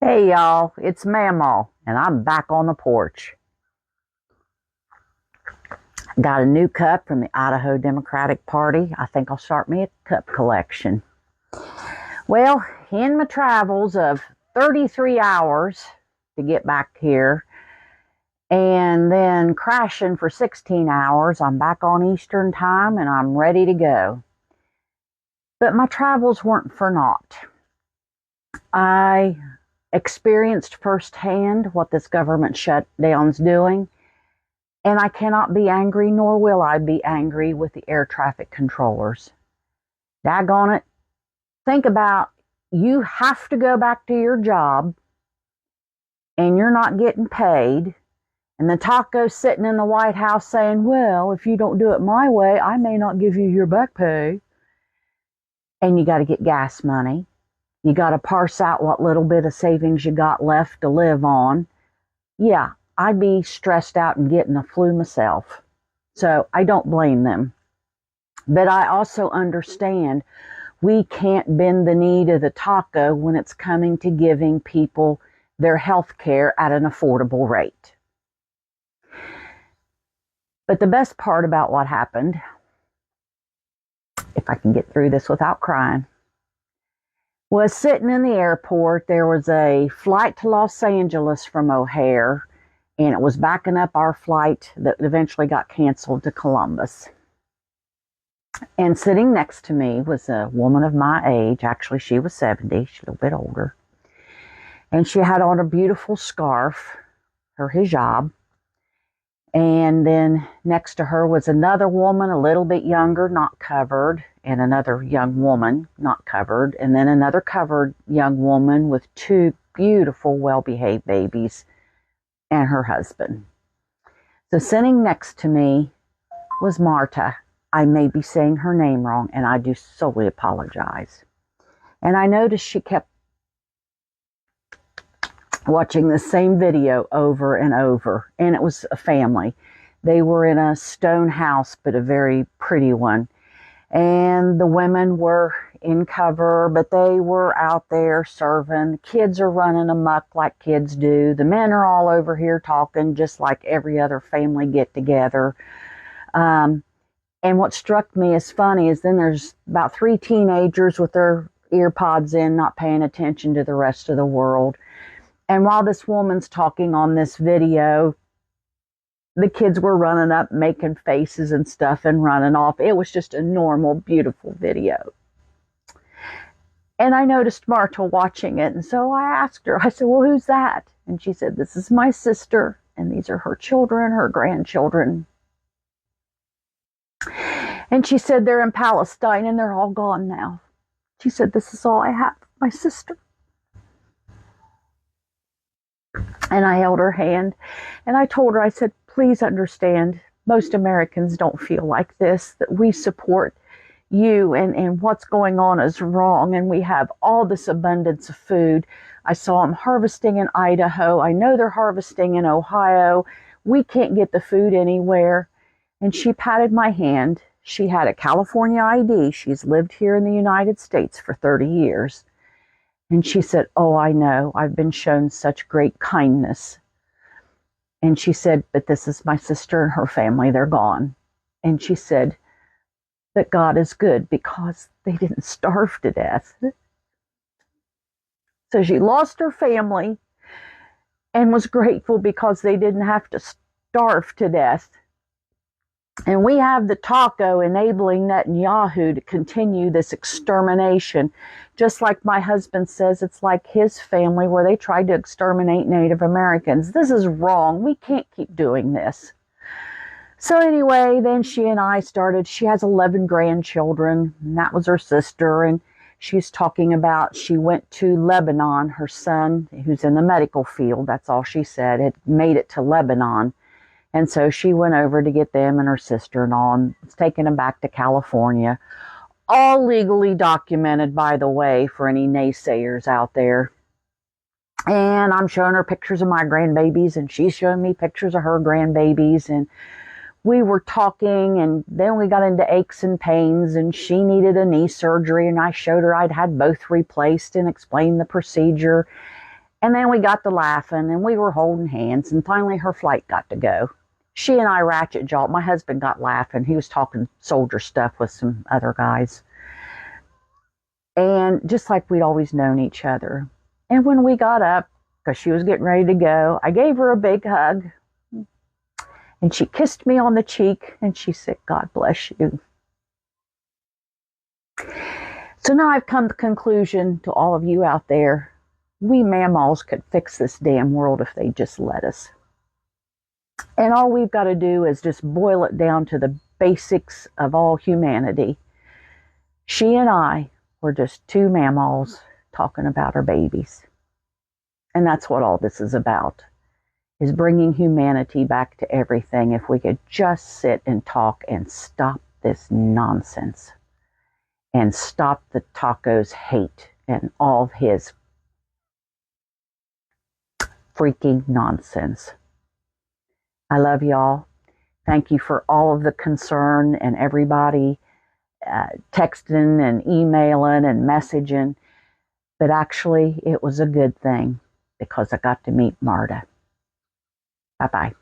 Hey y'all, it's Mamaw, and I'm back on the porch. Got a new cup from the Idaho Democratic Party. I think I'll start me a cup collection. Well, in my travels of 33 hours to get back here, and then crashing for 16 hours, I'm back on Eastern Time and I'm ready to go. But my travels weren't for naught. I experienced firsthand what this government shutdown's doing. And I cannot be angry, nor will I be angry with the air traffic controllers. Daggone it. Think about you have to go back to your job and you're not getting paid. And the taco's sitting in the White House saying, well, if you don't do it my way, I may not give you your back pay. And you got to get gas money. You got to parse out what little bit of savings you got left to live on. Yeah. I'd be stressed out and getting the flu myself. So I don't blame them. But I also understand we can't bend the knee to the taco when it's coming to giving people their health care at an affordable rate. But the best part about what happened, if I can get through this without crying, was sitting in the airport. There was a flight to Los Angeles from O'Hare, and it was backing up our flight that eventually got canceled to Columbus. And sitting next to me was a woman of my age. Actually, she was 70. She's a little bit older. And she had on a beautiful scarf, her hijab. And then next to her was another woman, a little bit younger, not covered, and another young woman, not covered, and then another covered young woman with two beautiful, well-behaved babies and her husband. So sitting next to me was Marta. I may be saying her name wrong, and I do solely apologize. And I noticed she kept watching the same video over and over, and it was a family. They were in a stone house, but a very pretty one. And the women were in cover, but they were out there serving. Kids are running amok like kids do. The men are all over here talking just like every other family get together. And what struck me as funny is then there's about 3 teenagers with their ear pods in, not paying attention to the rest of the world. And while this woman's talking on this video, the kids were running up, making faces and stuff and running off. It was just a normal, beautiful video. And I noticed Marta watching it. And so I asked her, I said, well, who's that? And she said, this is my sister. And these are her children, her grandchildren. And she said, they're in Palestine and they're all gone now. She said, this is all I have, my sister. And I held her hand and I told her, I said, please understand, most Americans don't feel like this, that we support you and what's going on is wrong. And we have all this abundance of food. I saw them harvesting in Idaho. I know they're harvesting in Ohio. We can't get the food anywhere. And she patted my hand. She had a California ID. She's lived here in the United States for 30 years. And she said, oh, I know. I've been shown such great kindness. And she said, but this is my sister and her family. They're gone. And she said that God is good because they didn't starve to death. So she lost her family and was grateful because they didn't have to starve to death. And we have the taco enabling Netanyahu to continue this extermination. Just like my husband says, it's like his family where they tried to exterminate Native Americans. This is wrong. We can't keep doing this. So anyway, then she and I started, she has 11 grandchildren, and that was her sister. And she's talking about, she went to Lebanon. Her son, who's in the medical field, that's all she said, had made it to Lebanon. And so she went over to get them and her sister and all, and was taking them back to California. All legally documented, by the way, for any naysayers out there. And I'm showing her pictures of my grandbabies, and she's showing me pictures of her grandbabies. And we were talking, and then we got into aches and pains, and she needed a knee surgery, and I showed her I'd had both replaced and explained the procedure. And then we got to laughing and we were holding hands, and finally her flight got to go. She and I ratchet jawed. My husband got laughing. He was talking soldier stuff with some other guys. And just like we'd always known each other. And when we got up, because she was getting ready to go, I gave her a big hug. And she kissed me on the cheek and she said, God bless you. So now I've come to the conclusion, to all of you out there, we Mamaws could fix this damn world if they just let us. And all we've got to do is just boil it down to the basics of all humanity. She and I were just two Mamaws talking about our babies. And that's what all this is about, is bringing humanity back to everything. If we could just sit and talk and stop this nonsense and stop the taco's hate and all his freaking nonsense. I love y'all. Thank you for all of the concern and everybody texting and emailing and messaging. But actually, it was a good thing because I got to meet Marta. Bye-bye.